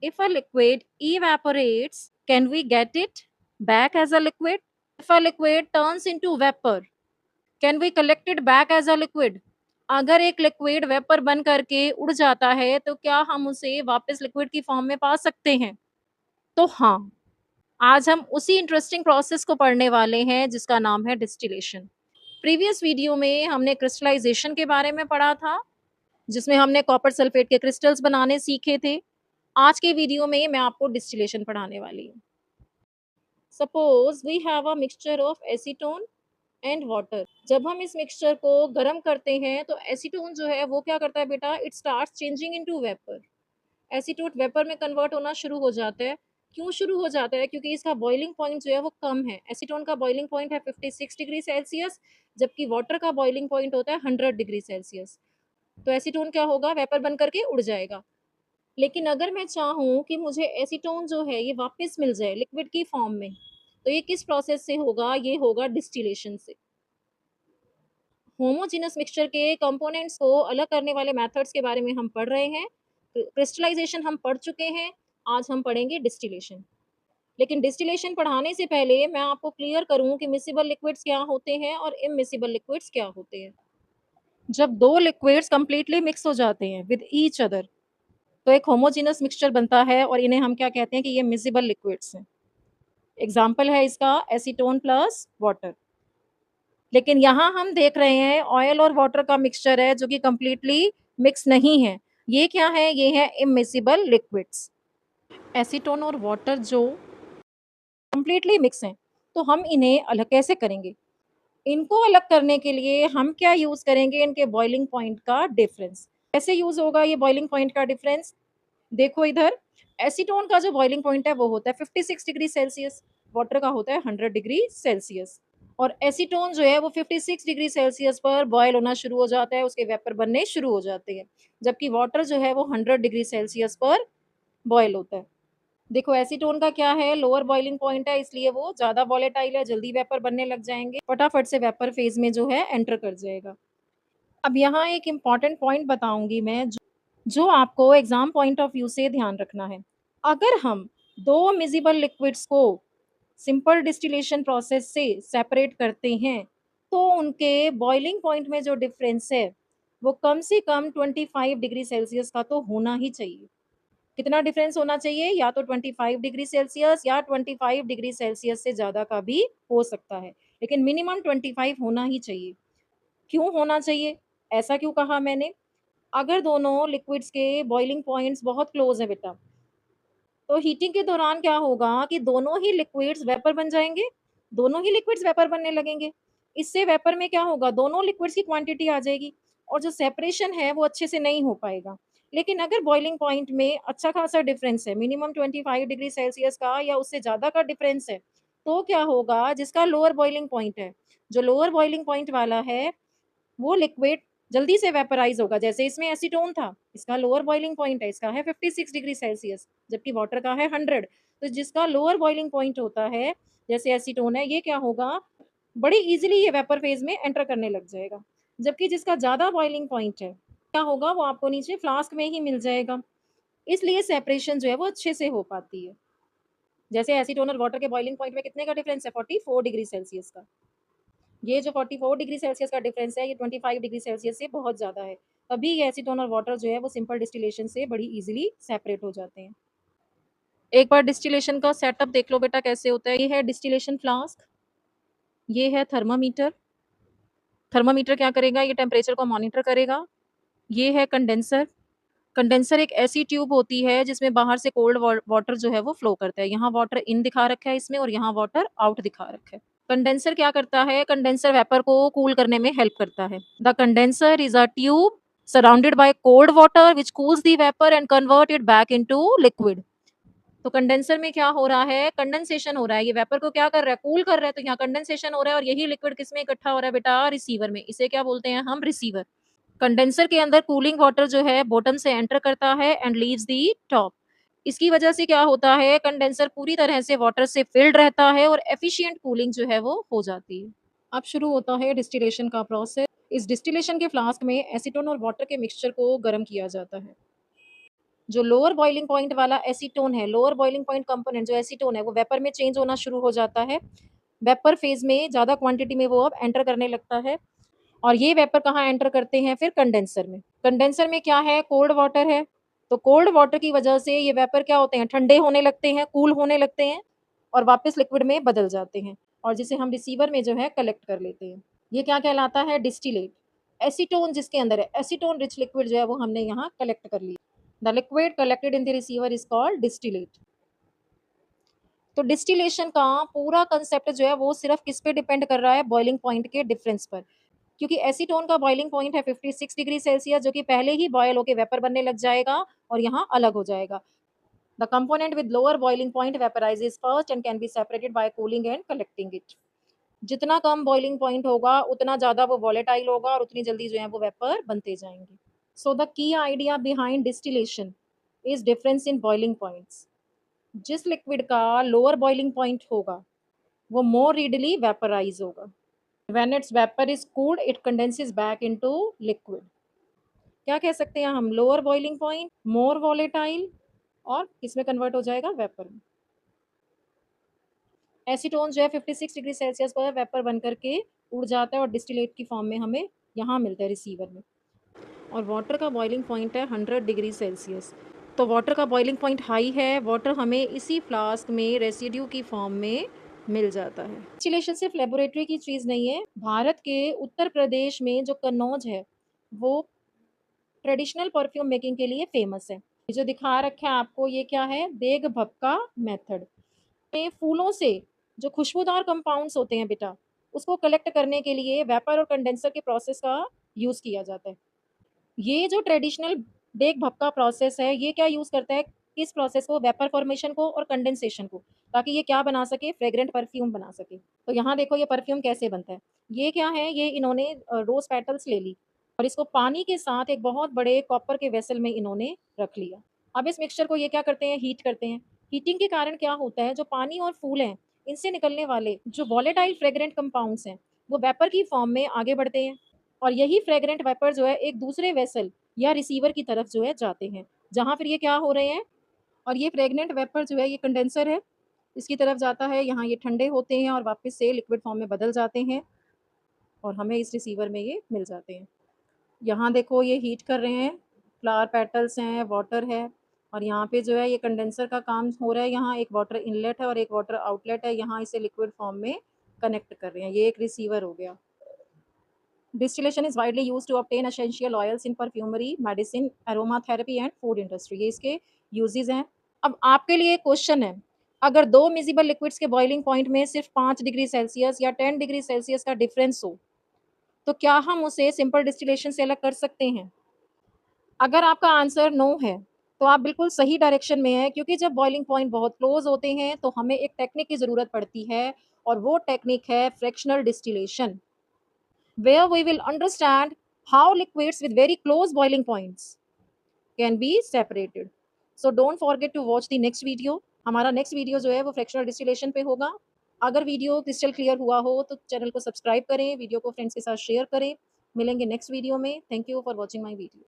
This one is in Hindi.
If a liquid evaporates, can we get it back as a liquid? If a liquid turns into vapor, can we collect it back as a liquid? अगर एक लिक्विड वेपर बन करके उड़ जाता है तो क्या हम उसे वापस लिक्विड की फॉर्म में पा सकते हैं? तो हाँ, आज हम उसी इंटरेस्टिंग प्रोसेस को पढ़ने वाले हैं जिसका नाम है डिस्टिलेशन। प्रीवियस वीडियो में हमने क्रिस्टलाइजेशन के बारे में पढ़ा था, जिसमें हमने कॉपर सल्फेट के क्रिस्टल्स बनाने सीखे थे। आज के वीडियो में मैं आपको डिस्टिलेशन पढ़ाने वाली हूँ। Suppose we have a mixture of acetone and water. जब हम इस मिक्सचर को गर्म करते हैं तो एसीटोन जो है वो क्या करता है बेटा, it starts changing into vapour. Acetone vapour में कन्वर्ट होना शुरू हो जाता है। क्यों शुरू हो जाता है? क्योंकि इसका बॉइलिंग पॉइंट जो है वो कम है। एसीटोन का बॉइलिंग पॉइंट है 56 डिग्री सेल्सियस, जबकि वाटर का बॉइलिंग पॉइंट होता है 100 डिग्री सेल्सियस। तो एसीटोन क्या होगा, वेपर बन करके उड़ जाएगा। लेकिन अगर मैं चाहूँ कि मुझे एसीटोन जो है ये वापस मिल जाए लिक्विड की फॉर्म में, तो ये किस प्रोसेस से होगा? ये होगा डिस्टिलेशन से। होमोजेनस मिक्सचर के कंपोनेंट्स को अलग करने वाले मेथड्स के बारे में हम पढ़ रहे हैं। क्रिस्टलाइजेशन हम पढ़ चुके हैं, आज हम पढ़ेंगे डिस्टिलेशन। लेकिन डिस्टिलेशन पढ़ाने से पहले मैं आपको क्लियर करूं कि मिसिबल लिक्विड्स क्या होते हैं और इमिसिबल लिक्विड्स क्या होते हैं। जब दो लिक्विड्स कंप्लीटली मिक्स हो जाते हैं विद ईच अदर, तो एक होमोजेनस मिक्सचर बनता है और इन्हें हम क्या कहते हैं कि ये मिसिबल लिक्विड्स हैं। एग्जाम्पल है इसका एसीटोन प्लस वाटर। लेकिन यहाँ हम देख रहे हैं ऑयल और वाटर का मिक्सचर है जो कि कंप्लीटली मिक्स नहीं है। ये क्या है? ये है इमिसिबल लिक्विड्स। एसीटोन और वाटर जो कंप्लीटली मिक्स हैं, तो हम इन्हें अलग कैसे करेंगे? इनको अलग करने के लिए हम क्या यूज करेंगे? इनके बॉइलिंग पॉइंट का डिफरेंस। कैसे यूज होगा ये बॉइलिंग पॉइंट का डिफरेंस? देखो इधर, एसीटोन का जो बॉइलिंग पॉइंट है वो होता है 56 डिग्री सेल्सियस, वाटर का होता है 100 डिग्री सेल्सियस। और एसीटोन जो है वो 56 डिग्री सेल्सियस पर बॉयल होना शुरू हो जाता है, उसके वेपर बनने शुरू हो जाते हैं, जबकि वाटर जो है वो 100 डिग्री सेल्सियस पर बॉयल होता है। देखो एसीटोन का क्या है, लोअर बॉइलिंग पॉइंट है, इसलिए वो ज्यादा वॉलेटाइल है, जल्दी वेपर बनने लग जाएंगे, फटाफट से वेपर फेज में जो है एंटर कर जाएगा। अब यहाँ एक इम्पॉर्टेंट पॉइंट बताऊंगी मैं, जो आपको एग्जाम पॉइंट ऑफ व्यू से ध्यान रखना है। अगर हम दो मिजिबल लिक्विड्स को सिंपल डिस्टिलेशन प्रोसेस से सेपरेट करते हैं, तो उनके बॉइलिंग पॉइंट में जो डिफरेंस है वो कम से कम 25 डिग्री सेल्सियस का तो होना ही चाहिए। कितना डिफरेंस होना चाहिए? या तो 25 डिग्री सेल्सियस या 25 डिग्री सेल्सियस से ज़्यादा का भी हो सकता है, लेकिन मिनिमम 25 होना ही चाहिए। क्यों होना चाहिए? ऐसा क्यों कहा मैंने? अगर दोनों लिक्विड्स के बॉइलिंग पॉइंट्स बहुत क्लोज है बेटा, तो हीटिंग के दौरान क्या होगा कि दोनों ही लिक्विड्स वेपर बन जाएंगे, दोनों ही लिक्विड्स वेपर बनने लगेंगे। इससे वेपर में क्या होगा, दोनों लिक्विड्स की क्वांटिटी आ जाएगी और जो सेपरेशन है वो अच्छे से नहीं हो पाएगा। लेकिन अगर बॉइलिंग पॉइंट में अच्छा खासा डिफरेंस है, मिनिमम 25 डिग्री सेल्सियस का या उससे ज़्यादा का डिफरेंस है, तो क्या होगा, जिसका लोअर बॉइलिंग पॉइंट है, जो लोअर बॉइलिंग पॉइंट वाला है, वो लिक्विड जल्दी से वेपराइज होगा। जैसे इसमें एसीटोन था, इसका लोअर बॉइलिंग पॉइंट है, इसका है 56 डिग्री सेल्सियस, जबकि वाटर का है 100। तो जिसका लोअर बॉइलिंग पॉइंट होता है, जैसे एसीटोन है, ये क्या होगा, बड़ी इजीली ये वेपर फेज में एंटर करने लग जाएगा। जबकि जिसका ज्यादा बॉइलिंग पॉइंट है, क्या होगा, वो आपको नीचे फ्लास्क में ही मिल जाएगा। इसलिए सेपरेशन जो है वो अच्छे से हो पाती है। जैसे एसीटोन और वाटर के बॉइलिंग पॉइंट में कितने का डिफरेंस है? 44 डिग्री सेल्सियस का। ये जो 44 डिग्री सेल्सियस का डिफरेंस है, ये 25 डिग्री सेल्सियस से बहुत ज़्यादा है। तभी ये एसीटोन और वाटर जो है वो सिंपल डिस्टिलेशन से बड़ी इजीली सेपरेट हो जाते हैं। एक बार डिस्टिलेशन का सेटअप देख लो बेटा कैसे होता है। ये है डिस्टिलेशन फ्लास्क, ये है थर्मामीटर। थर्मामीटर क्या करेगा, ये टेम्परेचर को मॉनिटर करेगा। ये है कंडेंसर। कंडेंसर एक ऐसी ट्यूब होती है जिसमें बाहर से कोल्ड वाटर जो है वो फ्लो करता है। यहाँ वाटर इन दिखा रखा है इसमें और यहाँ वाटर आउट दिखा रखा है। कंडेंसर क्या करता है? कंडेंसर वेपर को कूल करने में हेल्प करता है। The condenser is a tube surrounded by cold water which cools the vapour and convert it back into liquid. तो कंडेंसर में क्या हो रहा है, कंडेंसेशन हो रहा है, ये वेपर को क्या कर रहा है, कूल कर रहा है, तो यहाँ कंडेंसेशन हो रहा है और यही लिक्विड किस में इकट्ठा हो रहा है बेटा, रिसीवर में। इसे क्या बोलते हैं हम, रिसीवर। कंडेंसर के अंदर कूलिंग वाटर जो है बॉटम से एंटर करता है एंड लीव्स दी टॉप। इसकी वजह से क्या होता है, कंडेंसर पूरी तरह से वाटर से फिल्ड रहता है और एफिशिएंट कूलिंग जो है वो हो जाती है। अब शुरू होता है डिस्टिलेशन का प्रोसेस। इस डिस्टिलेशन के फ्लास्क में एसीटोन और वाटर के मिक्सचर को गर्म किया जाता है। जो लोअर बॉइलिंग पॉइंट वाला एसीटोन है, लोअर बॉइलिंग पॉइंट कंपोनेंट जो एसीटोन है, वो वेपर में चेंज होना शुरू हो जाता है। वेपर फेज़ में ज़्यादा क्वांटिटी में वो अब एंटर करने लगता है और ये वेपर कहाँ एंटर करते हैं फिर कंडेंसर में। कंडेंसर में क्या है, कोल्ड वाटर है, तो कोल्ड वाटर की वजह से ये वेपर क्या होते हैं, ठंडे होने लगते हैं, कूल होने लगते हैं और वापस लिक्विड में बदल जाते हैं और जिसे हम रिसीवर में जो है कलेक्ट कर लेते हैं। ये क्या कहलाता है, डिस्टिलेट। एसीटोन जिसके अंदर है, एसीटोन रिच लिक्विड जो है वो हमने यहाँ कलेक्ट कर लिया। The liquid collected in the receiver is called distillate. तो डिस्टिलेशन का पूरा कंसेप्ट जो है वो सिर्फ किस पे डिपेंड कर रहा है, बॉइलिंग पॉइंट के डिफरेंस पर। क्योंकि एसीटोन का बॉइलिंग पॉइंट है 56 डिग्री सेल्सियस, जो कि पहले ही बॉयल होके वेपर बनने लग जाएगा और यहाँ अलग हो जाएगा। The component with lower boiling point vaporizes first and can be separated by cooling and collecting it. जितना कम बॉइलिंग पॉइंट होगा उतना ज़्यादा वो वॉलेटाइल होगा और उतनी जल्दी जो है वो वेपर बनते जाएंगे। So the key idea behind distillation is difference in boiling points. जिस लिक्विड का लोअर बॉइलिंग पॉइंट होगा वो मोर रीडली वेपराइज होगा। When it's vapour is cooled it condenses back into liquid. क्या कह सकते हैं हम, lower boiling point more volatile और किसमें कन्वर्ट हो जाएगा, वेपर में। एसीटोन जो है 56 डिग्री सेल्सियस पर वेपर बन करके उड़ जाता है और डिस्टिलेट की फॉर्म में हमें यहाँ मिलता है रिसीवर में। और वाटर का बॉइलिंग पॉइंट है 100 डिग्री सेल्सियस। तो वाटर का बॉइलिंग पॉइंट हाई है, वाटर हमें इसी फ्लास्क में रेसिड्यू की फॉर्म में मिल जाता है। डिस्टिलेशन सिर्फ लेबोरेटरी की चीज़ नहीं है। भारत के उत्तर प्रदेश में जो कन्नौज है वो ट्रेडिशनल परफ्यूम मेकिंग के लिए फेमस है। ये जो दिखा रखा है आपको, ये क्या है, देग भक्का मेथड। में फूलों से जो खुशबूदार कंपाउंड्स होते हैं बेटा, उसको कलेक्ट करने के लिए वेपर और कंडेंसर के प्रोसेस का यूज़ किया जाता है। ये जो ट्रेडिशनल देग भक्का प्रोसेस है, ये क्या यूज़ करता है, किस प्रोसेस को, वेपर फॉर्मेशन को और कंडेंसेशन को, ताकि ये क्या बना सके, फ्रेग्रेंट परफ्यूम बना सके। तो यहाँ देखो ये परफ्यूम कैसे बनता है। ये क्या है, ये इन्होंने रोज़ पेटल्स ले ली और इसको पानी के साथ एक बहुत बड़े कॉपर के वेसल में इन्होंने रख लिया। अब इस मिक्सचर को ये क्या करते हैं, हीट करते हैं। हीटिंग के कारण क्या होता है, जो पानी और फूल हैं, इनसे निकलने वाले जो वॉलेटाइल फ्रेग्रेंट कंपाउंड्स हैं, वो वेपर की फॉर्म में आगे बढ़ते हैं और यही फ्रेग्रेंट वेपर जो है एक दूसरे वेसल या रिसीवर की तरफ जो है जाते हैं, जहाँ फिर ये क्या हो रहे हैं, और ये फ्रेग्रेंट वेपर जो है ये कंडेंसर है, इसकी तरफ जाता है, यहाँ ये ठंडे होते हैं और वापस से लिक्विड फॉर्म में बदल जाते हैं और हमें इस रिसीवर में ये मिल जाते हैं। यहाँ देखो ये हीट कर रहे हैं, फ्लावर पेटल्स हैं, वाटर है और यहाँ पे जो है ये कंडेंसर का काम हो रहा है। यहाँ एक वाटर इनलेट है और एक वाटर आउटलेट है, यहाँ इसे लिक्विड फॉर्म में कनेक्ट कर रहे हैं। ये एक रिसीवर हो गया। Distillation is widely used to obtain essential oils in perfumery, medicine, aromatherapy and food industry. ये इसके यूजेस हैं। अब आपके लिए क्वेश्चन है, अगर दो मिजिबल लिक्विड्स के बॉइलिंग पॉइंट में सिर्फ 5 डिग्री सेल्सियस या 10 डिग्री सेल्सियस का डिफरेंस हो, तो क्या हम उसे सिंपल डिस्टिलेशन से अलग कर सकते हैं? अगर आपका आंसर नो है, तो आप बिल्कुल सही डायरेक्शन में हैं, क्योंकि जब बॉइलिंग पॉइंट बहुत क्लोज होते हैं, तो हमें एक टेक्निक की ज़रूरत पड़ती है और वो टेक्निक है fractional distillation, where we will understand how liquids with very close boiling points can be separated. So don't forget to watch the next video. हमारा नेक्स्ट वीडियो जो है वो फ्रैक्शनल डिस्टिलेशन पे होगा। अगर वीडियो क्रिस्टल क्लियर हुआ हो तो चैनल को सब्सक्राइब करें, वीडियो को फ्रेंड्स के साथ शेयर करें। मिलेंगे नेक्स्ट वीडियो में। Thank you for watching my video.